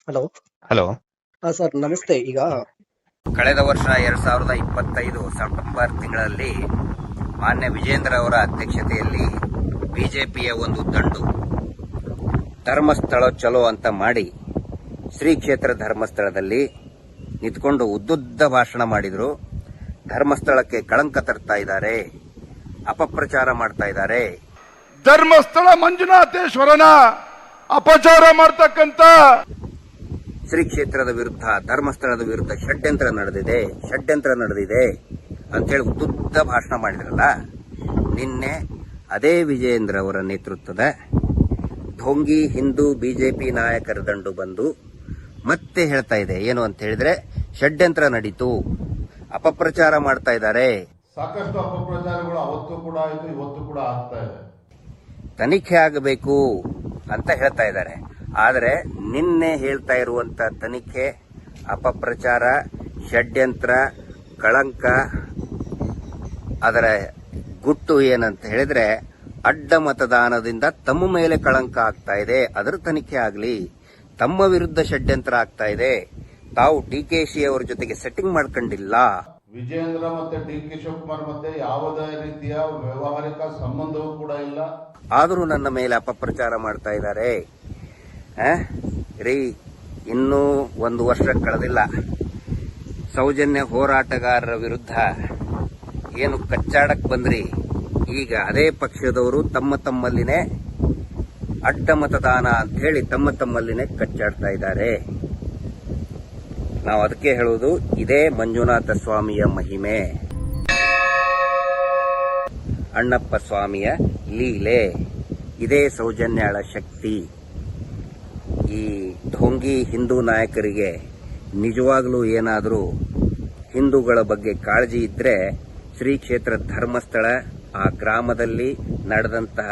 Hello. Hello sir ನಮಸ್ತೆ. ಈಗ ಕಳೆದ ವರ್ಷ 2025 ಸೆಪ್ಟೆಂಬರ್ ತಿಂಗಳಲ್ಲಿ ಮಾನ್ಯ ವಿಜೇಂದ್ರ ಅವರ ಅಧ್ಯಕ್ಷತೆಯಲ್ಲಿ ಬಿಜೆಪಿಯ ಒಂದು ದಂಡು ಧರ್ಮಸ್ಥಳ ಚಲೋ ಅಂತ ಮಾಡಿ ಶ್ರೀ ಕ್ಷೇತ್ರ ಧರ್ಮಸ್ಥಳದಲ್ಲಿ ನಿಂತ್ಕೊಂಡು ಉದ್ದುದ್ದ ಭಾಷಣ ಮಾಡಿದ್ರು. ಧರ್ಮಸ್ಥಳಕ್ಕೆ ಕಳಂಕ ತರ್ತಾ ಇದ್ದಾರೆ, ಅಪಪ್ರಚಾರ ಮಾಡ್ತಾ ಇದ್ದಾರೆ. ಧರ್ಮಸ್ಥಳ ಮಂಜುನಾಥೇಶ್ವರನ ಅಪಚಾರ ಮಾಡ್ತಕ್ಕಂತ ಶ್ರೀ ಕ್ಷೇತ್ರದ ವಿರುದ್ಧ, ಧರ್ಮಸ್ಥಳದ ವಿರುದ್ಧ ಷಡ್ಯಂತ್ರ ನಡೆದಿದೆ ಅಂತ ಹೇಳಿ ಉದ್ದುದ್ದ ಭಾಷಣ ಮಾಡಿದ್ರಲ್ಲ. ನಿನ್ನೆ ಅದೇ ವಿಜಯೇಂದ್ರ ಅವರ ನೇತೃತ್ವದ ಢೋಂಗಿ ಹಿಂದೂ ಬಿಜೆಪಿ ನಾಯಕರ ದಂಡು ಬಂದು ಮತ್ತೆ ಹೇಳ್ತಾ ಇದೆ. ಏನು ಅಂತ ಹೇಳಿದ್ರೆ, ಷಡ್ಯಂತ್ರ ನಡೀತು, ಅಪಪ್ರಚಾರ ಮಾಡ್ತಾ ಇದ್ದಾರೆ. ಸಾಕಷ್ಟು ಅಪಪ್ರಚಾರಗಳು ಅವತ್ತು ಕೂಡ ಆಯಿತು, ಇವತ್ತು ಕೂಡ ಆಗ್ತಾ ಇದೆ. ತನಿಖೆ ಆಗಬೇಕು ಅಂತ ಹೇಳ್ತಾ ಇದ್ದಾರೆ. ಆದರೆ ನಿನ್ನೆ ಹೇಳ್ತಾ ಇರುವಂತ ತನಿಖೆ, ಅಪಪ್ರಚಾರ, ಷಡ್ಯಂತ್ರ, ಕಳಂಕ, ಅದರ ಗುಟ್ಟು ಏನಂತ ಹೇಳಿದ್ರೆ, ಅಡ್ಡ ಮತದಾನದಿಂದ ತಮ್ಮ ಮೇಲೆ ಕಳಂಕ ಆಗ್ತಾ ಇದೆ, ಅದರ ತನಿಖೆ ಆಗಲಿ. ತಮ್ಮ ವಿರುದ್ಧ ಷಡ್ಯಂತ್ರ ಆಗ್ತಾ ಇದೆ. ತಾವು ಡಿಕೆಶಿ ಅವರ ಜೊತೆಗೆ ಸೆಟ್ಟಿಂಗ್ ಮಾಡ್ಕೊಂಡಿಲ್ಲ. ವಿಜೇಂದ್ರ ಮತ್ತೆ ಡಿ ಕೆ ಶಿವಕುಮಾರ್ ಮಧ್ಯೆ ಯಾವುದೇ ರೀತಿಯ ವ್ಯವಹಾರಿಕ ಸಂಬಂಧವೂ ಕೂಡ ಇಲ್ಲ. ಆದರೂ ನನ್ನ ಮೇಲೆ ಅಪಪ್ರಚಾರ ಮಾಡ್ತಾ ಇದ್ದಾರೆ. ಇನ್ನೂ 1 ವರ್ಷ ಕಳೆದಿಲ್ಲ. ಸೌಜನ್ಯ ಹೋರಾಟಗಾರರ ವಿರುದ್ಧ ಏನು ಕಚ್ಚಾಡಕ್ ಬಂದ್ರಿ, ಈಗ ಅದೇ ಪಕ್ಷದವರು ತಮ್ಮಲ್ಲಿನೇ ಅಡ್ಡ ಮತದಾನ ಅಂತ ಹೇಳಿ ತಮ್ಮಲ್ಲಿನೇ ಕಚ್ಚಾಡ್ತಾ ಇದ್ದಾರೆ. ನಾವು ಅದಕ್ಕೆ ಹೇಳುವುದು, ಇದೇ ಮಂಜುನಾಥ ಸ್ವಾಮಿಯ ಮಹಿಮೆ, ಅಣ್ಣಪ್ಪ ಸ್ವಾಮಿಯ ಲೀಲೆ, ಇದೇ ಸೌಜನ್ಯಾಳ ಶಕ್ತಿ. ಈ ಢೋಂಗಿ ಹಿಂದೂ ನಾಯಕರಿಗೆ ನಿಜವಾಗ್ಲೂ ಏನಾದರೂ ಹಿಂದೂಗಳ ಬಗ್ಗೆ ಕಾಳಜಿ ಇದ್ರೆ, ಶ್ರೀ ಕ್ಷೇತ್ರ ಧರ್ಮಸ್ಥಳ, ಆ ಗ್ರಾಮದಲ್ಲಿ ನಡೆದಂತಹ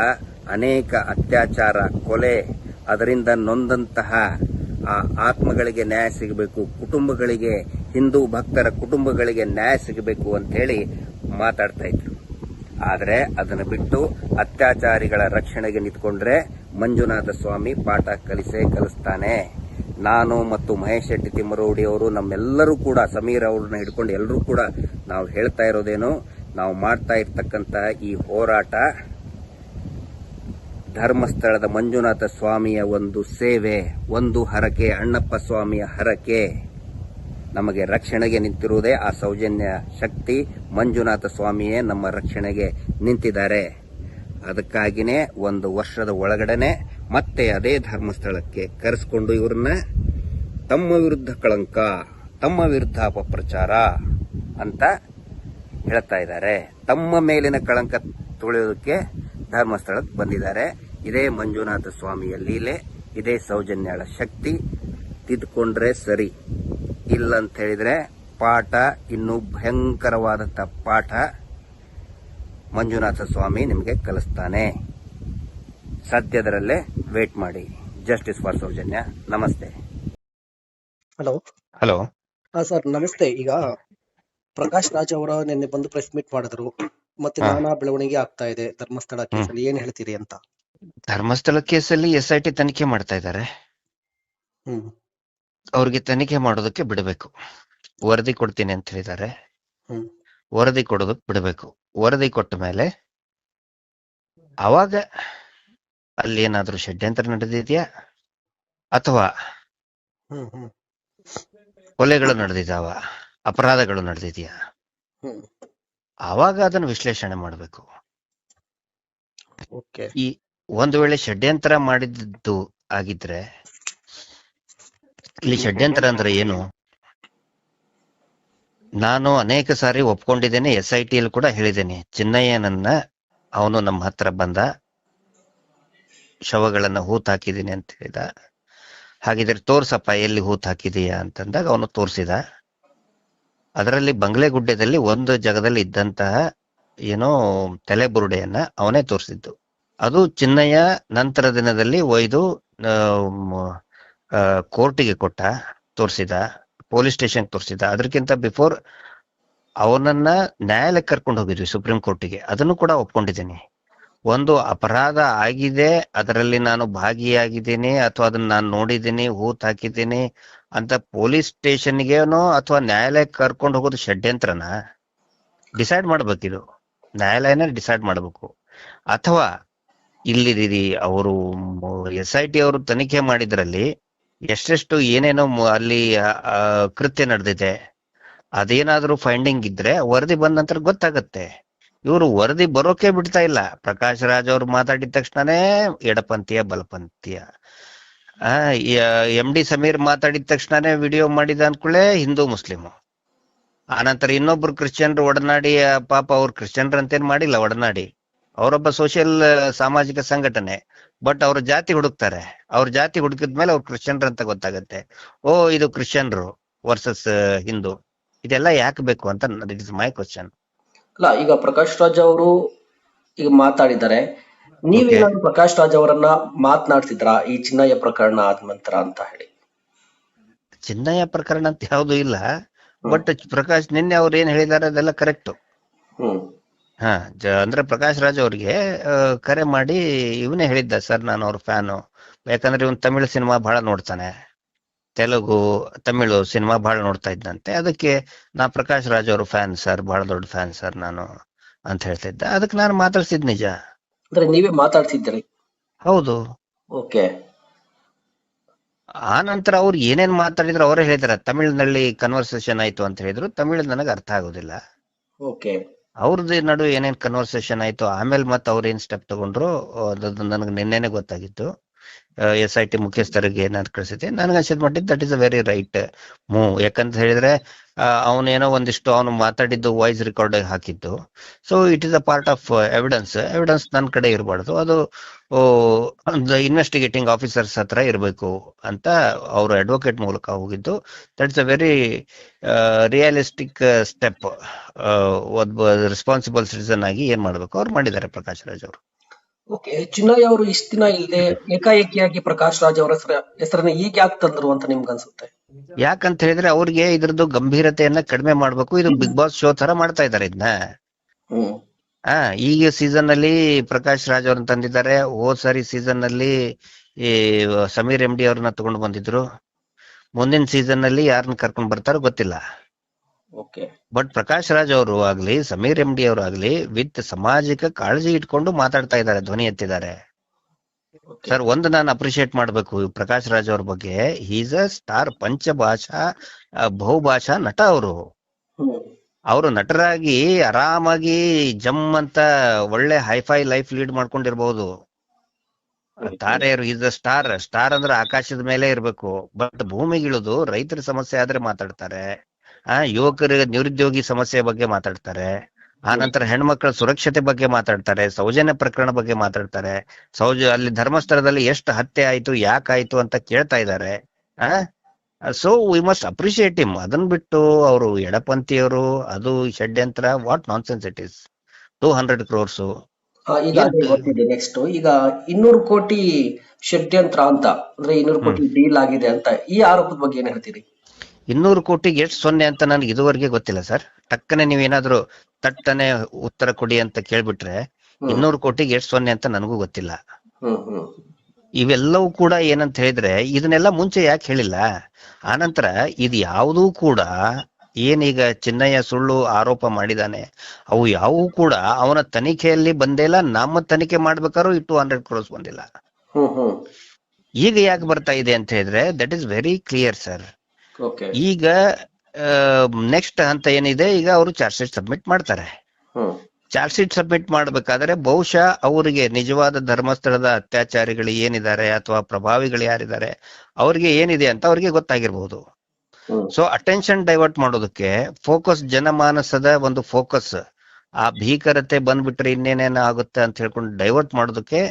ಅನೇಕ ಅತ್ಯಾಚಾರ, ಕೊಲೆ, ಅದರಿಂದ ನೊಂದಂತಹ ಆ ಆತ್ಮಗಳಿಗೆ ನ್ಯಾಯ ಸಿಗಬೇಕು, ಕುಟುಂಬಗಳಿಗೆ, ಹಿಂದೂ ಭಕ್ತರ ಕುಟುಂಬಗಳಿಗೆ ನ್ಯಾಯ ಸಿಗಬೇಕು ಅಂತ ಹೇಳಿ ಮಾತಾಡ್ತಾ ಇದ್ರು. ಆದರೆ ಅದನ್ನು ಬಿಟ್ಟು ಅತ್ಯಾಚಾರಿಗಳ ರಕ್ಷಣೆಗೆ ನಿಂತ್ಕೊಂಡ್ರೆ ಮಂಜುನಾಥ ಸ್ವಾಮಿ ಪಾಠ ಕಲಿಸ್ತಾನೆ. ನಾನು ಮತ್ತು ಮಹೇಶ್ ಶೆಟ್ಟಿ ತಿಮ್ಮರೋಡಿ ಅವರು, ನಮ್ಮೆಲ್ಲರೂ ಕೂಡ, ಸಮೀರ್ ಅವ್ರನ್ನ ಹಿಡ್ಕೊಂಡು ಎಲ್ಲರೂ ಕೂಡ ನಾವು ಹೇಳ್ತಾ ಇರೋದೇನು, ನಾವು ಮಾಡ್ತಾ ಇರ್ತಕ್ಕಂಥ ಈ ಹೋರಾಟ ಧರ್ಮಸ್ಥಳದ ಮಂಜುನಾಥ ಸ್ವಾಮಿಯ ಒಂದು ಸೇವೆ, ಒಂದು ಹರಕೆ, ಅಣ್ಣಪ್ಪ ಸ್ವಾಮಿಯ ಹರಕೆ. ನಮಗೆ ರಕ್ಷಣೆಗೆ ನಿಂತಿರುವುದೇ ಆ ಸೌಜನ್ಯ ಶಕ್ತಿ, ಮಂಜುನಾಥ ಸ್ವಾಮಿಯೇ ನಮ್ಮ ರಕ್ಷಣೆಗೆ ನಿಂತಿದ್ದಾರೆ. ಅದಕ್ಕಾಗಿನೇ 1 ವರ್ಷದ ಒಳಗಡೆನೆ ಮತ್ತೆ ಅದೇ ಧರ್ಮಸ್ಥಳಕ್ಕೆ ಕರೆಸಿಕೊಂಡು ಇವ್ರನ್ನ ತಮ್ಮ ವಿರುದ್ಧ ಕಳಂಕ, ತಮ್ಮ ವಿರುದ್ಧ ಅಪಪ್ರಚಾರ ಅಂತ ಹೇಳ್ತಾ ಇದ್ದಾರೆ. ತಮ್ಮ ಮೇಲಿನ ಕಳಂಕ ತುಳಿಯೋದಕ್ಕೆ ಧರ್ಮಸ್ಥಳಕ್ಕೆ ಬಂದಿದ್ದಾರೆ. ಇದೇ ಮಂಜುನಾಥ ಸ್ವಾಮಿಯ ಲೀಲೆ, ಇದೇ ಸೌಜನ್ಯಾಳ ಶಕ್ತಿ. ತಿದ್ಕೊಂಡ್ರೆ ಸರಿ, ಇಲ್ಲಂತ ಹೇಳಿದ್ರೆ ಪಾಠ, ಇನ್ನೂ ಭಯಂಕರವಾದಂಥ ಪಾಠ ಮಂಜುನಾಥ ಸ್ವಾಮಿ ನಿಮಗೆ ಕಲಿಸ್ತಾನೆ. ಸದ್ಯದರಲ್ಲೇ ವೇಟ್ ಮಾಡಿ. Justice for Sowjanya. ನಮಸ್ತೆ. ಹಲೋ. ಸರ್ ನಮಸ್ತೆ. ಈಗ ಪ್ರಕಾಶ್ ರಾಜ್ ಅವರ ನಿನ್ನೆ ಬಂದು ಪ್ರೆಸ್ ಮೀಟ್ ಮಾಡಿದ್ರು, ಮತ್ತೆ ನಾನಾ ಬೆಳವಣಿಗೆ ಆಗ್ತಾ ಇದೆ ಧರ್ಮಸ್ಥಳ ಕೇಸಲ್ಲಿ, ಏನ್ ಹೇಳ್ತೀರಿ ಅಂತ? ಧರ್ಮಸ್ಥಳ ಕೇಸಲ್ಲಿ SIT ತನಿಖೆ ಮಾಡ್ತಾ ಇದ್ದಾರೆ. ಅವ್ರಿಗೆ ತನಿಖೆ ಮಾಡೋದಕ್ಕೆ ಬಿಡಬೇಕು. ವರದಿ ಕೊಡ್ತೀನಿ ಅಂತ ಹೇಳಿದ್ದಾರೆ. ವರದಿ ಕೊಡೋದಕ್ಕೆ ಬಿಡಬೇಕು. ವರದಿ ಕೊಟ್ಟ ಮೇಲೆ ಅವಾಗ ಅಲ್ಲಿ ಏನಾದ್ರೂ ಷಡ್ಯಂತ್ರ ನಡೆದಿದ್ಯಾ ಅಥವಾ ಕೊಲೆಗಳು ನಡೆದಿದ್ದಾವ, ಅಪರಾಧಗಳು ನಡೆದಿದ್ಯಾ, ಆವಾಗ ಅದನ್ನು ವಿಶ್ಲೇಷಣೆ ಮಾಡಬೇಕು. ಈ ಒಂದು ವೇಳೆ ಷಡ್ಯಂತ್ರ ಮಾಡಿದ್ದು ಆಗಿದ್ರೆ, ಇಲ್ಲಿ ಷಡ್ಯಂತ್ರ ಅಂದ್ರೆ ಏನು? ನಾನು ಅನೇಕ ಸಾರಿ ಒಪ್ಕೊಂಡಿದ್ದೇನೆ, SIT ಯಲ್ಲಿ ಕೂಡ ಹೇಳಿದ್ದೇನೆ. ಚಿನ್ನಯ್ಯನನ್ನ ಅವನು ನಮ್ಮ ಹತ್ರ ಬಂದ, ಶವಗಳನ್ನ ಹೂತ್ ಹಾಕಿದ್ದೀನಿ ಅಂತ ಹೇಳಿದ. ಹಾಗಿದ್ರೆ ತೋರ್ಸಪ್ಪ ಎಲ್ಲಿ ಹೂತ್ ಹಾಕಿದೀಯಾ ಅಂತಂದಾಗ ಅವನು ತೋರಿಸಿದ. ಅದರಲ್ಲಿ ಬಂಗ್ಲೆಗುಡ್ಡದಲ್ಲಿ ಒಂದು ಜಾಗದಲ್ಲಿ ಇದ್ದಂತಹ ಏನೋ ತಲೆಬುರುಡೆಯನ್ನ ಅವನೇ ತೋರಿಸಿದ್ದು. ಅದು ಚಿನ್ನಯ್ಯ ನಂತರ ದಿನದಲ್ಲಿ ಒಯ್ದು ಕೋರ್ಟಿಗೆ ಕೊಟ್ಟ, ತೋರಿಸಿದ, ಪೊಲೀಸ್ ಸ್ಟೇಷನ್ ತೋರಿಸಿದ. ಅದಕ್ಕಿಂತ ಬಿಫೋರ್ ಅವನನ್ನ ನ್ಯಾಯಾಲಯಕ್ಕೆ ಕರ್ಕೊಂಡು ಹೋಗಿದ್ವಿ, ಸುಪ್ರೀಂ ಕೋರ್ಟಿಗೆ. ಅದನ್ನು ಕೂಡ ಒಪ್ಕೊಂಡಿದ್ದೀನಿ. ಒಂದು ಅಪರಾಧ ಆಗಿದೆ, ಅದರಲ್ಲಿ ನಾನು ಭಾಗಿಯಾಗಿದ್ದೀನಿ ಅಥವಾ ಅದನ್ನ ನಾನು ನೋಡಿದ್ದೀನಿ, ಹೂತ್ ಹಾಕಿದ್ದೀನಿ ಅಂತ ಪೊಲೀಸ್ ಸ್ಟೇಷನ್ಗೇನೋ ಅಥವಾ ನ್ಯಾಯಾಲಯಕ್ಕೆ ಕರ್ಕೊಂಡು ಹೋಗೋದು ಷಡ್ಯಂತ್ರನ ಡಿಸೈಡ್ ಮಾಡ್ಬೇಕಿದು. ನ್ಯಾಯಾಲಯನೇ ಡಿಸೈಡ್ ಮಾಡ್ಬೇಕು. ಅಥವಾ ಇಲ್ಲಿ ಅವರು SIT ಅವರು ತನಿಖೆ ಮಾಡಿದ್ರಲ್ಲಿ ಎಷ್ಟೆಷ್ಟು ಏನೇನೋ ಅಲ್ಲಿ ಕೃತ್ಯ ನಡೆದಿದೆ, ಅದೇನಾದ್ರೂ ಫೈಂಡಿಂಗ್ ಇದ್ರೆ ವರದಿ ಬಂದ ನಂತರ ಗೊತ್ತಾಗತ್ತೆ. ಇವರು ವರದಿ ಬರೋಕೆ ಬಿಡ್ತಾ ಇಲ್ಲ. ಪ್ರಕಾಶ್ ರಾಜ್ ಅವ್ರು ಮಾತಾಡಿದ ತಕ್ಷಣನೇ ಎಡಪಂಥೀಯ ಬಲಪಂಥೀಯ, MD ಸಮೀರ್ ಮಾತಾಡಿದ ತಕ್ಷಣನೇ ವಿಡಿಯೋ ಮಾಡಿದ ಅನ್ಕೊಳ್ಳೆ ಹಿಂದೂ ಮುಸ್ಲಿಮು. ಆನಂತರ ಇನ್ನೊಬ್ರು ಕ್ರಿಶ್ಚಿಯನ್ರು ಒಡನಾಡಿ, ಪಾಪ ಅವ್ರು ಕ್ರಿಶ್ಚಿಯನ್ರು ಅಂತೇನ್ ಮಾಡಿಲ್ಲ, ಒಡನಾಡಿ ಅವರೊಬ್ಬ ಸೋಷಿಯಲ್ ಸಾಮಾಜಿಕ ಸಂಘಟನೆ, ಬಟ್ ಅವ್ರ ಜಾತಿ ಹುಡುಕ್ತಾರೆ. ಅವ್ರ ಜಾತಿ ಹುಡುಕಿದ್ಮೇಲೆ ಅವ್ರು ಕ್ರಿಶ್ಚಿಯನ್ರು ಅಂತ ಗೊತ್ತಾಗತ್ತೆ. ಓ ಇದು ಕ್ರಿಶ್ಚಿಯನ್ರು ವರ್ಸಸ್ ಹಿಂದೂ, ಇದೆಲ್ಲ ಯಾಕೆ ಬೇಕು ಅಂತ ಇಟ್ ಇಸ್ ಮೈ ಕ್ವಶನ್. ಅಲ್ಲ, ಈಗ ಪ್ರಕಾಶ್ ರಾಜ್ ಅವರು ಈಗ ಮಾತಾಡಿದ್ದಾರೆ, ನೀವೇನಾದ್ರು ಪ್ರಕಾಶ್ ರಾಜ್ ಅವರನ್ನ ಮಾತನಾಡ್ತಿದ್ರಾ ಈ ಚಿನ್ನಯ್ಯ ಪ್ರಕರಣ ಆದ ನಂತರ ಅಂತ ಹೇಳಿ? ಚಿನ್ನಯ್ಯ ಪ್ರಕರಣ ಅಂತ ಯಾವ್ದು ಇಲ್ಲ, ಬಟ್ ಪ್ರಕಾಶ್ ನಿನ್ನೆ ಅವ್ರು ಏನ್ ಹೇಳಿದಾರೆ ಅದೆಲ್ಲ ಕರೆಕ್ಟ್. ಹಾ, ಅಂದ್ರೆ ಪ್ರಕಾಶ್ ರಾಜ್ ಅವ್ರಿಗೆ ಕರೆ ಮಾಡಿ ಇವನೇ ಹೇಳಿದ್ದ, ಸರ್ ನಾನು ಅವ್ರ ಫ್ಯಾನು, ಯಾಕಂದ್ರೆ ಇವನ್ ತಮಿಳು ಸಿನಿಮಾ ಬಹಳ ನೋಡ್ತಾನೆ, ತೆಲುಗು ತಮಿಳು ಸಿನಿಮಾ ಬಹಳ ನೋಡ್ತಾ ಇದ್ದಂತೆ. ಅದಕ್ಕೆ ನಾ ಪ್ರಕಾಶ್ ರಾಜ್ ಅವ್ರ ಫ್ಯಾನ್ ಸರ್, ಬಹಳ ದೊಡ್ಡ ಫ್ಯಾನ್ ಸರ್ ನಾನು ಅಂತ ಹೇಳ್ತಿದ್ದ. ಅದಕ್ಕೆ ನಾನು ಮಾತಾಡ್ಸಿದ್ ನಿಜ. ಅಂದ್ರೆ ನೀವೇ ಮಾತಾಡ್ತಿದ್ದೀರಿ? ಹೌದು. ಓಕೆ. ಆ ನಂತರ ಅವ್ರು ಏನೇನ್ ಮಾತಾಡಿದ್ರು ಅವರೇ ಹೇಳಿದಾರೆ. ತಮಿಳಿನಲ್ಲಿ ಕನ್ವರ್ಸೇಷನ್ ಆಯ್ತು ಅಂತ ಹೇಳಿದ್ರು, ತಮಿಳು ನನಗೆ ಅರ್ಥ ಆಗೋದಿಲ್ಲ. ಓಕೆ. ಅವ್ರದ್ದು ನಡುವೆ ಏನೇನ್ ಕನ್ವರ್ಸೇಷನ್ ಆಯ್ತು, ಆಮೇಲೆ ಮತ್ತೆ ಅವ್ರು ಏನ್ ಸ್ಟೆಪ್ ತಗೊಂಡ್ರು ಅದು ನನಗೆ ನಿನ್ನೆನೆ ಗೊತ್ತಾಗಿತ್ತು. SIT ಮುಖ್ಯಸ್ಥರಿಗೆ ಏನಾದ್ರು ಕಳಿಸಿದೆ, ನನಗೆ ಅನ್ಸಿದ್ ಮಟ್ಟಿದ್ದು that is a very right move. ಯಾಕಂತ ಹೇಳಿದ್ರೆ ಅವನೇನೋ ಒಂದಿಷ್ಟು ಅವನು ಮಾತಾಡಿದ್ದು ವಾಯ್ಸ್ ರೆಕಾರ್ಡ್ ಹಾಕಿದ್ದು. So it is a part of evidence ನನ್ನ ಕಡೆ ಇರಬಾರ್ದು, ಅದು ಇನ್ವೆಸ್ಟಿಗೇಟಿಂಗ್ ಆಫೀಸರ್ಸ್ ಹತ್ರ ಇರಬೇಕು ಅಂತ ಅವರು ಅಡ್ವೊಕೇಟ್ ಮೂಲಕ ಹೋಗಿದ್ದು. That is a very realistic step. ಒಬ್ಬ ರೆಸ್ಪಾನ್ಸಿಬಲ್ ಸಿಟಿಸನ್ ಆಗಿ ಏನ್ ಮಾಡ್ಬೇಕು ಅವ್ರು ಮಾಡಿದ್ದಾರೆ ಪ್ರಕಾಶ್ ರಾಜ್ ಅವರು. ಓಕೆ. ಚಿನ್ನಯ್ಯ ಅವರು ಇಷ್ಟ ದಿನ ಇಲ್ಲದೆ ಏಕಾಏಕಿಯಾಗಿ ಪ್ರಕಾಶ್ ರಾಜ್ ಅವರ ಹೆಸರನ್ನ ಈಗ ಯಾಕೆ ತಂದ್ರು ಅಂತ ನಿಮ್ಗೆ ಅನ್ಸುತ್ತೆ? ಯಾಕಂತ ಹೇಳಿದ್ರೆ ಅವ್ರಿಗೆ ಇದ್ರದ್ದು ಗಂಭೀರತೆಯನ್ನ ಕಡಿಮೆ ಮಾಡ್ಬೇಕು. ಇದು ಬಿಗ್ ಬಾಸ್ ಶೋ ತರ ಮಾಡ್ತಾ ಇದಾರೆ ಇದನ್ನ. ಈಗ ಸೀಸನ್ ಅಲ್ಲಿ ಪ್ರಕಾಶ್ ರಾಜ್ ಅವ್ರನ್ನ ತಂದಿದ್ದಾರೆ. ಹೋದ್ ಸಾರಿ ಸೀಸನ್ ನಲ್ಲಿ ಈ ಸಮೀರ್ MD ಅವ್ರನ್ನ ತಗೊಂಡು ಬಂದಿದ್ರು. ಮುಂದಿನ ಸೀಸನ್ ನಲ್ಲಿ ಯಾರನ್ನ ಕರ್ಕೊಂಡ್ ಬರ್ತಾರೋ ಗೊತ್ತಿಲ್ಲ. ಬಟ್ ಪ್ರಕಾಶ್ ರಾಜ್ ಅವರು ಆಗ್ಲಿ, ಸಮೀರ್ MD ಅವರು ಆಗ್ಲಿ ವಿತ್ ಸಾಮಾಜಿಕ ಕಾಳಜಿ ಇಟ್ಕೊಂಡು ಮಾತಾಡ್ತಾ ಇದ್ದಾರೆ, ಧ್ವನಿ ಎತ್ತಿದ್ದಾರೆ. ಸರ್, ಒಂದು ನಾನು ಅಪ್ರಿಶಿಯೇಟ್ ಮಾಡ್ಬೇಕು ಪ್ರಕಾಶ್ ರಾಜ್ ಅವ್ರ ಬಗ್ಗೆ. ಈಸ್ ಅ ಸ್ಟಾರ್ ಪಂಚಭಾಷಾ ಬಹುಭಾಷಾ ನಟ. ಅವರು ನಟರಾಗಿ ಆರಾಮಾಗಿ ಜಮ್ ಅಂತ ಒಳ್ಳೆ ಹೈಫೈ ಲೈಫ್ ಲೀಡ್ ಮಾಡ್ಕೊಂಡಿರ್ಬಹುದು. ತಾರೆಯರು ಈಸ್ ಅ ಸ್ಟಾರ್ ಅಂದ್ರೆ ಆಕಾಶದ ಮೇಲೆ ಇರ್ಬೇಕು. ಬಟ್ ಭೂಮಿಗಿಳಿದು ರೈತರ ಸಮಸ್ಯೆ ಆದ್ರೆ ಮಾತಾಡ್ತಾರೆ, ಯುವಕರ ನಿರುದ್ಯೋಗಿ ಸಮಸ್ಯೆ ಬಗ್ಗೆ ಮಾತಾಡ್ತಾರೆ, ಆ ನಂತರ ಹೆಣ್ಮಕ್ಳ ಸುರಕ್ಷತೆ ಬಗ್ಗೆ ಮಾತಾಡ್ತಾರೆ, ಸೌಜನ್ಯ ಪ್ರಕರಣ ಬಗ್ಗೆ ಮಾತಾಡ್ತಾರೆ. ಅಲ್ಲಿ ಧರ್ಮಸ್ಥಳದಲ್ಲಿ ಎಷ್ಟು ಹತ್ಯೆ ಆಯ್ತು, ಯಾಕಾಯ್ತು ಅಂತ ಕೇಳ್ತಾ ಇದ್ದಾರೆ. So we must appreciate him. ಅದನ್ ಬಿಟ್ಟು ಅವರು ಎಡಪಂಥಿಯವರು, ಅದು ಷಡ್ಯಂತ್ರ, what non sense it is. 200 crores. ಈಗ ನೆಕ್ಸ್ಟ್ ಈಗ 200 ಕೋಟಿ ಷಡ್ಯಂತ್ರ ಅಂತ ಅಂದ್ರೆ 200 ಕೋಟಿ ಡೀಲ್ ಆಗಿದೆ ಅಂತ, ಈ ಆರೋಪದ ಬಗ್ಗೆ ಏನ್ ಹೇಳ್ತೀರಿ? 200 ಕೋಟಿಗೆ ಎಷ್ಟು ಸೊನ್ನೆ ಅಂತ ನನ್ಗೆ ಇದುವರೆಗೆ ಗೊತ್ತಿಲ್ಲ ಸರ್. ಟಕ್ಕನೆ ನೀವೇನಾದ್ರು ತಟ್ಟನೆ ಉತ್ತರ ಕೊಡಿ ಅಂತ ಕೇಳ್ಬಿಟ್ರೆ 200 ಕೋಟಿಗೆ ಎಷ್ಟು ಸೊನ್ನೆ ಅಂತ ನನಗೂ ಗೊತ್ತಿಲ್ಲ. ಇವೆಲ್ಲವೂ ಕೂಡ ಏನಂತ ಹೇಳಿದ್ರೆ ಇದನ್ನೆಲ್ಲ ಮುಂಚೆ ಯಾಕೆ ಹೇಳಿಲ್ಲ? ಆನಂತರ ಇದು ಯಾವುದೂ ಕೂಡ ಏನೀಗ ಚಿನ್ನಯ್ಯ ಸುಳ್ಳು ಆರೋಪ ಮಾಡಿದಾನೆ, ಅವು ಯಾವುವು ಕೂಡ ಅವನ ತನಿಖೆಯಲ್ಲಿ ಬಂದೇ ಇಲ್ಲ. ನಮ್ಮ ತನಿಖೆ ಮಾಡ್ಬೇಕಾದ್ರೂ 200 crores ಬಂದಿಲ್ಲ. ಈಗ ಯಾಕೆ ಬರ್ತಾ ಇದೆ ಅಂತ ಹೇಳಿದ್ರೆ that is very clear sir. ಈಗ ನೆಕ್ಸ್ಟ್ ಹಂತ ಏನಿದೆ, ಈಗ ಅವರು ಚಾರ್ಜ್ ಶೀಟ್ ಸಬ್ಮಿಟ್ ಮಾಡ್ತಾರೆ. ಚಾರ್ಜ್ ಶೀಟ್ ಸಬ್ಮಿಟ್ ಮಾಡ್ಬೇಕಾದ್ರೆ ಬಹುಶಃ ಅವರಿಗೆ ನಿಜವಾದ ಧರ್ಮಸ್ಥಳದ ಅತ್ಯಾಚಾರಿಗಳು ಏನಿದ್ದಾರೆ ಅಥವಾ ಪ್ರಭಾವಿಗಳು ಯಾರಿದ್ದಾರೆ ಅವ್ರಿಗೆ ಏನಿದೆ ಅಂತ ಅವ್ರಿಗೆ ಗೊತ್ತಾಗಿರ್ಬಹುದು. ಸೊ ಅಟೆನ್ಷನ್ ಡೈವರ್ಟ್ ಮಾಡೋದಕ್ಕೆ, ಫೋಕಸ್, ಜನಮಾನಸದ ಒಂದು ಫೋಕಸ್, ಆ ಭೀಕರತೆ ಬಂದ್ಬಿಟ್ರೆ ಇನ್ನೇನೇನ ಆಗುತ್ತೆ ಅಂತ ಹೇಳ್ಕೊಂಡು ಡೈವರ್ಟ್ ಮಾಡೋದಕ್ಕೆ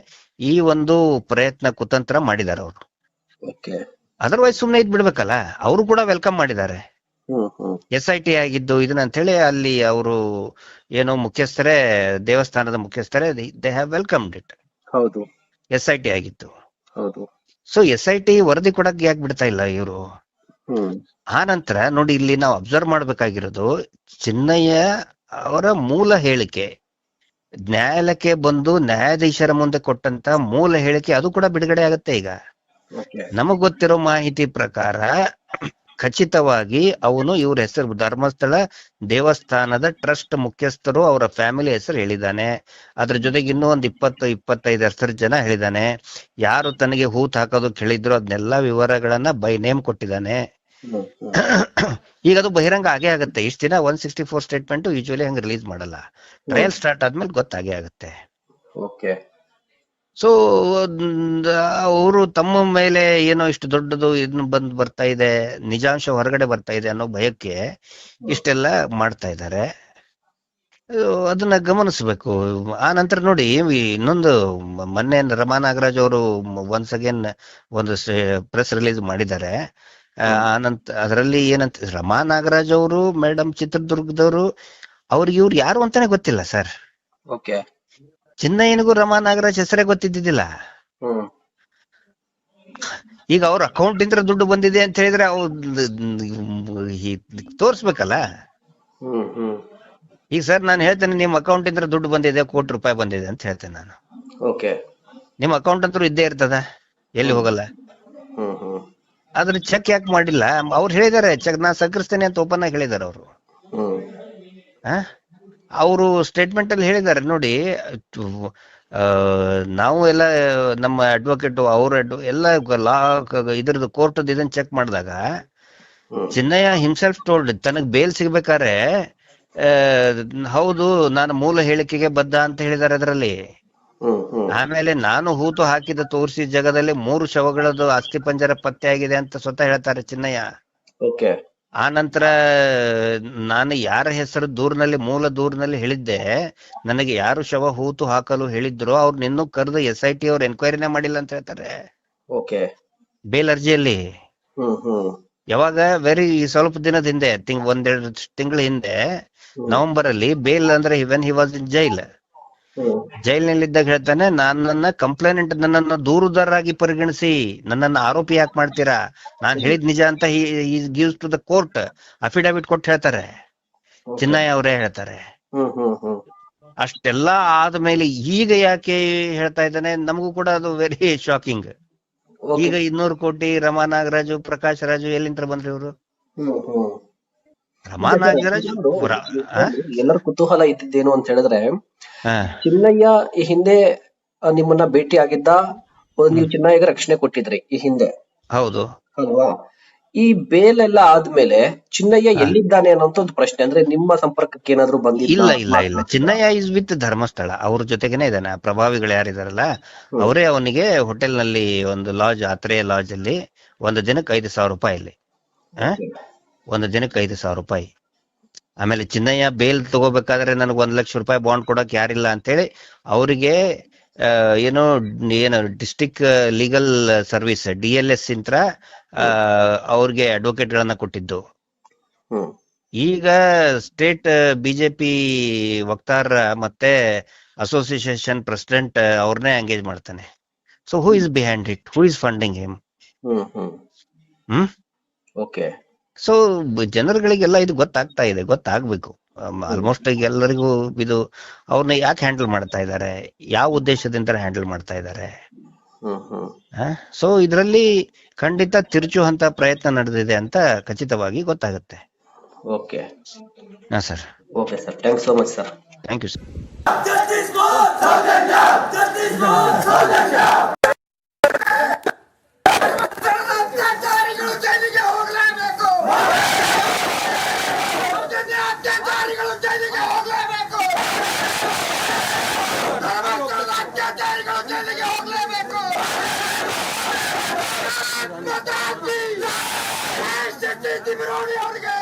ಈ ಒಂದು ಪ್ರಯತ್ನ, ಕುತಂತ್ರ ಮಾಡಿದ್ದಾರೆ ಅವರು. ಅದರ್ವೈಸ್ ಸುಮ್ನೆ ಇದ್ ಬಿಡ್ಬೇಕಲ್ಲ. ಅವರು ಕೂಡ ವೆಲ್ಕಮ್ ಮಾಡಿದ್ದಾರೆ. SIT ಆಗಿದ್ದು ಇದನ್ನ ಅಂತ ಹೇಳಿ ಅಲ್ಲಿ ಅವರು ಏನೋ ಮುಖ್ಯಸ್ಥರೇ, ದೇವಸ್ಥಾನದ ಮುಖ್ಯಸ್ಥರೇ, ದೇ ಹ್ಯಾವ್ ವೆಲ್ಕಮ್ಡ್ ಇಟ್. ಹೌದು, SIT ಆಗಿತ್ತು. ಸೊ SIT ವರದಿ ಕೊಡಕ್ ಯಾಕೆ ಬಿಡ್ತಾ ಇಲ್ಲ ಇವರು? ಆ ನಂತರ ನೋಡಿ, ಇಲ್ಲಿ ನಾವು ಅಬ್ಸರ್ವ್ ಮಾಡ್ಬೇಕಾಗಿರೋದು ಚಿನ್ನಯ್ಯ ಅವರ ಮೂಲ ಹೇಳಿಕೆ ನ್ಯಾಯಾಲಯಕ್ಕೆ ಬಂದು ನ್ಯಾಯಾಧೀಶರ ಮುಂದೆ ಕೊಟ್ಟಂತ ಮೂಲ ಹೇಳಿಕೆ ಅದು ಕೂಡ ಬಿಡುಗಡೆ ಆಗುತ್ತೆ ಈಗ. ಓಕೆ. ನಮಗ್ ಗೊತ್ತಿರೋ ಮಾಹಿತಿ ಪ್ರಕಾರ ಖಚಿತವಾಗಿ ಅವನು ಇವ್ರ ಹೆಸರು ಧರ್ಮಸ್ಥಳ ದೇವಸ್ಥಾನದ ಟ್ರಸ್ಟ್ ಮುಖ್ಯಸ್ಥರು ಅವರ ಫ್ಯಾಮಿಲಿ ಹೆಸರು ಹೇಳಿದ್ದಾನೆ. ಅದ್ರ ಜೊತೆಗೆ ಇನ್ನೂ ಒಂದ್ 20-25 ಹೆಸರು ಜನ ಹೇಳಿದ್ದಾನೆ. ಯಾರು ತನಗೆ ಹೂತ್ ಹಾಕೋದಕ್ಕೆ ಹೇಳಿದ್ರು ಅದನ್ನೆಲ್ಲಾ ವಿವರಗಳನ್ನ ಬೈ ನೇಮ್ ಕೊಟ್ಟಿದ್ದಾನೆ. ಈಗ ಅದು ಬಹಿರಂಗ ಆಗೇ ಆಗುತ್ತೆ. ಇಷ್ಟ ದಿನ 164 ಸ್ಟೇಟ್ಮೆಂಟ್ ಯೂಶುವಲಿ ಹಂಗ ರಿಲೀಸ್ ಮಾಡಲ್ಲ. ಟ್ರಯಲ್ ಸ್ಟಾರ್ಟ್ ಆದ್ಮೇಲೆ ಗೊತ್ತಾಗೇ ಆಗುತ್ತೆ. ಓಕೆ. ಸೊ ಅವರು ತಮ್ಮ ಮೇಲೆ ಏನೋ ಇಷ್ಟು ದೊಡ್ಡದು ಇದನ್ನ ಬರ್ತಾ ಇದೆ, ನಿಜಾಂಶ ಹೊರಗಡೆ ಬರ್ತಾ ಇದೆ ಅನ್ನೋ ಭಯಕ್ಕೆ ಇಷ್ಟೆಲ್ಲ ಮಾಡ್ತಾ ಇದ್ದಾರೆ. ಅದನ್ನ ಗಮನಿಸ್ಬೇಕು. ಆ ನಂತರ ನೋಡಿ ಇನ್ನೊಂದು ಮೊನ್ನೆ ರಮಾ ನಾಗರಾಜ್ ಅವರು ಒನ್ಸ್ ಅಗೇನ್ ಒಂದು ಪ್ರೆಸ್ ರಿಲೀಸ್ ಮಾಡಿದ್ದಾರೆ. ಆನಂತರ ಅದರಲ್ಲಿ ಏನಂತ ರಮಾ ನಾಗರಾಜ್ ಅವರು ಮೇಡಮ್ ಚಿತ್ರದುರ್ಗದವರು, ಅವ್ರಿಗೆ ಇವ್ರು ಯಾರು ಅಂತಾನೆ ಗೊತ್ತಿಲ್ಲ ಸರ್. ಓಕೆ. ಚಿನ್ನಯ್ಯನಿಗೂ ರಮಾ ನಾಗರಾಜ್ ಹೆಸರೇ ಗೊತ್ತಿದ್ದಿದ್ದಿಲ್ಲ. ಈಗ ಅವ್ರ ಅಕೌಂಟ್ ಇಂದ ದುಡ್ಡು ಬಂದಿದೆ ಅಂತ ಹೇಳಿದ್ರೆ ಅವ್ರು ತೋರ್ಸ್ಬೇಕಲ್ಲ. ಈಗ ಸರ್ ನಾನು ಹೇಳ್ತೇನೆ ನಿಮ್ ಅಕೌಂಟ್ ಇಂದ ದುಡ್ಡು ಬಂದಿದೆ, ₹1,00,00,000 ಬಂದಿದೆ ಅಂತ ಹೇಳ್ತೇನೆ ನಾನು. ಓಕೆ. ನಿಮ್ ಅಕೌಂಟ್ ಅಂತೂ ಇದ್ದೇ ಇರ್ತದ, ಎಲ್ಲಿ ಹೋಗಲ್ಲ. ಅದ್ರ ಚೆಕ್ ಯಾಕೆ ಮಾಡಿಲ್ಲ? ಅವ್ರು ಹೇಳಿದಾರೆ ಚೆಕ್ ನಾ ಸಹಕರಿಸ್ತೇನೆ ಅಂತ ಓಪನ್ ಆಗಿ ಹೇಳಿದಾರೆ ಅವರು. ಅವರು ಸ್ಟೇಟ್ಮೆಂಟ್ ಅಲ್ಲಿ ಹೇಳಿದ್ದಾರೆ ನೋಡಿ, ನಾವು ಎಲ್ಲ ನಮ್ಮ ಅಡ್ವೊಕೇಟ್ ಅವ್ರ ಎಲ್ಲ ಲಾ ಇದ್ರದ್ದು ಕೋರ್ಟ್ ಇದನ್ನ ಚೆಕ್ ಮಾಡಿದಾಗ ಚಿನ್ನಯ್ಯ ಹಿಮ್ಸೆಲ್ಫ್ ಟೋಲ್ಡ್ ತನಗ್ ಬೇಲ್ ಸಿಗ್ಬೇಕಾದ್ರೆ ಹೌದು ನಾನು ಮೂಲ ಹೇಳಿಕೆಗೆ ಬದ್ಧ ಅಂತ ಹೇಳಿದ್ದಾರೆ ಅದರಲ್ಲಿ. ಆಮೇಲೆ ನಾನು ಹೂತು ಹಾಕಿದ ತೋರಿಸಿ ಜಾಗದಲ್ಲಿ 3 ಶವಗಳದ್ದು ಅಸ್ಥಿ ಪಂಜರ ಪತ್ತೆ ಆಗಿದೆ ಅಂತ ಸ್ವತಃ ಹೇಳ್ತಾರೆ ಚಿನ್ನಯ್ಯ. ಓಕೆ. ಆ ನಂತರ ನಾನು ಯಾರ ಹೆಸರು ಮೂಲ ದೂರಿನಲ್ಲಿ ಹೇಳಿದ್ದೆ, ನನಗೆ ಯಾರು ಶವ ಹೂತು ಹಾಕಲು ಹೇಳಿದ್ರು ಅವ್ರು ಇನ್ನೂ ಕರೆದು SIT ಅವ್ರು ಎನ್ಕ್ವೈರಿನೇ ಮಾಡಿಲ್ಲ ಅಂತ ಹೇಳ್ತಾರೆ. ಓಕೆ. ಬೇಲ್ ಅರ್ಜಿಯಲ್ಲಿ ಯಾವಾಗ ಸ್ವಲ್ಪ ದಿನದ ಹಿಂದೆ 1-2 ತಿಂಗಳ ಹಿಂದೆ ನವೆಂಬರ್ ಅಲ್ಲಿ ಬೇಲ್ ಅಂದ್ರೆ ವೆನ್ ಹಿ ವಾಸ್ ಇನ್ ಜೈಲಿನಲ್ಲಿದ್ದಾಗ ಹೇಳ್ತಾನೆ, ನನ್ನನ್ನ ಕಂಪ್ಲೇನೆಂಟ್, ನನ್ನನ್ನ ದೂರುದಾರರಾಗಿ ಪರಿಗಣಿಸಿ, ನನ್ನನ್ನ ಆರೋಪಿ ಯಾಕೆ ಮಾಡ್ತೀರಾ, ನಾನ್ ಹೇಳಿದ್ ನಿಜ ಅಂತ gives to the court affidavit ಕೊಟ್ಟು ಹೇಳ್ತಾರೆ. ಚಿನ್ನಯ್ಯ ಅವರೇ ಹೇಳ್ತಾರೆ. ಅಷ್ಟೆಲ್ಲಾ ಆದ್ಮೇಲೆ ಈಗ ಯಾಕೆ ಹೇಳ್ತಾ ಇದ್ದಾನೆ ನಮಗೂ ಕೂಡ ಅದು ವೆರಿ ಶಾಕಿಂಗ್. ಈಗ 200 ಕೋಟಿ ರಮಾ ನಾಗರಾಜು, ಪ್ರಕಾಶ್ ರಾಜು ಎಲ್ಲಿಂದ ಬಂದ್ರಿ ಇವರು? ರಮಾ ನಾಗರಾಜು ಎಲ್ಲರ ಕುತೂಹಲ ಇದ್ದಿದ್ದೇನು ಅಂತ ಹೇಳಿದ್ರೆ, ಚಿನ್ನಯ್ಯ ಈ ಹಿಂದೆ ನಿಮ್ಮನ್ನ ಭೇಟಿ ಆಗಿದ್ದ, ನೀವು ಚಿನ್ನಯ್ಯಗೆ ರಕ್ಷಣೆ ಕೊಟ್ಟಿದ್ರಿ ಈ ಹಿಂದೆ, ಹೌದು ಅಲ್ವಾ? ಈ ಬೇಲ್ ಎಲ್ಲ ಆದ್ಮೇಲೆ ಚಿನ್ನಯ್ಯ ಎಲ್ಲಿದ್ದಾನೆ ಅನ್ನೋಂತ ಒಂದು ಪ್ರಶ್ನೆ, ಅಂದ್ರೆ ನಿಮ್ಮ ಸಂಪರ್ಕಕ್ಕೆ ಏನಾದ್ರು ಬಂದಿಲ್ಲ? ಇಲ್ಲ ಚಿನ್ನಯ್ಯ ಇಸ್ ವಿತ್ ಧರ್ಮಸ್ಥಳ, ಅವ್ರ ಜೊತೆಗೇನೆ ಇದ್ದಾನೆ. ಪ್ರಭಾವಿಗಳು ಯಾರಿದಾರಲ್ಲ ಅವರೇ ಅವನಿಗೆ ಹೋಟೆಲ್ ನಲ್ಲಿ ಒಂದು ಲಾಡ್ಜ್, ಆತ್ರೇಯ ಲಾಡ್ಜ್ ಅಲ್ಲಿ ಒಂದು ದಿನಕ್ಕೆ ₹5,000 ಇಲ್ಲಿ, ಒಂದು ದಿನಕ್ಕೆ ₹5,000. ಆಮೇಲೆ ಚಿನ್ನಯ್ಯ ಬೇಲ್ ತಗೋಬೇಕಾದ್ರೆ ನನಗೆ ₹1,00,000 ಬಾಂಡ್ ಕೊಡಕ್ ಯಾರಿಲ್ಲ ಅಂತೇಳಿ ಅವರಿಗೆ ಏನು ಡಿಸ್ಟ್ರಿಕ್ಟ್ ಲೀಗಲ್ ಸರ್ವಿಸ್ DLS ಇಂತ್ರ ಅವ್ರಿಗೆ ಅಡ್ವೊಕೇಟ್ ಗಳನ್ನ ಕೊಟ್ಟಿದ್ದು. ಈಗ ಸ್ಟೇಟ್ ಬಿಜೆಪಿ ವಕ್ತಾರ ಮತ್ತೆ ಅಸೋಸಿಯೇಷನ್ ಪ್ರೆಸಿಡೆಂಟ್ ಅವ್ರನ್ನೇ ಎಂಗೇಜ್ ಮಾಡ್ತಾನೆ. So who is behind it, who is funding him? Okay. So ಜನರುಗಳಿಗೆಲ್ಲ ಇದು ಗೊತ್ತಾಗ್ಬೇಕು. ಆಲ್ಮೋಸ್ಟ್ ಈಗ ಎಲ್ಲರಿಗೂ ಇದು ಅವ್ರನ್ನ ಯಾಕೆ ಹ್ಯಾಂಡಲ್ ಮಾಡ್ತಾ ಇದ್ದಾರೆ, ಯಾವ ಉದ್ದೇಶದಿಂದ ಹ್ಯಾಂಡಲ್ ಮಾಡ್ತಾ ಇದ್ದಾರೆ. ಸೊ ಇದರಲ್ಲಿ ಖಂಡಿತ ತಿರುಚುವಂತ ಪ್ರಯತ್ನ ನಡೆದಿದೆ ಅಂತ ಖಚಿತವಾಗಿ ಗೊತ್ತಾಗುತ್ತೆ. ಓಕೆ. ಹಾ sir. Okay sir, thanks so much sir. Thank you sir. ವಿರೋಧಿ ಅವರಿಗೆ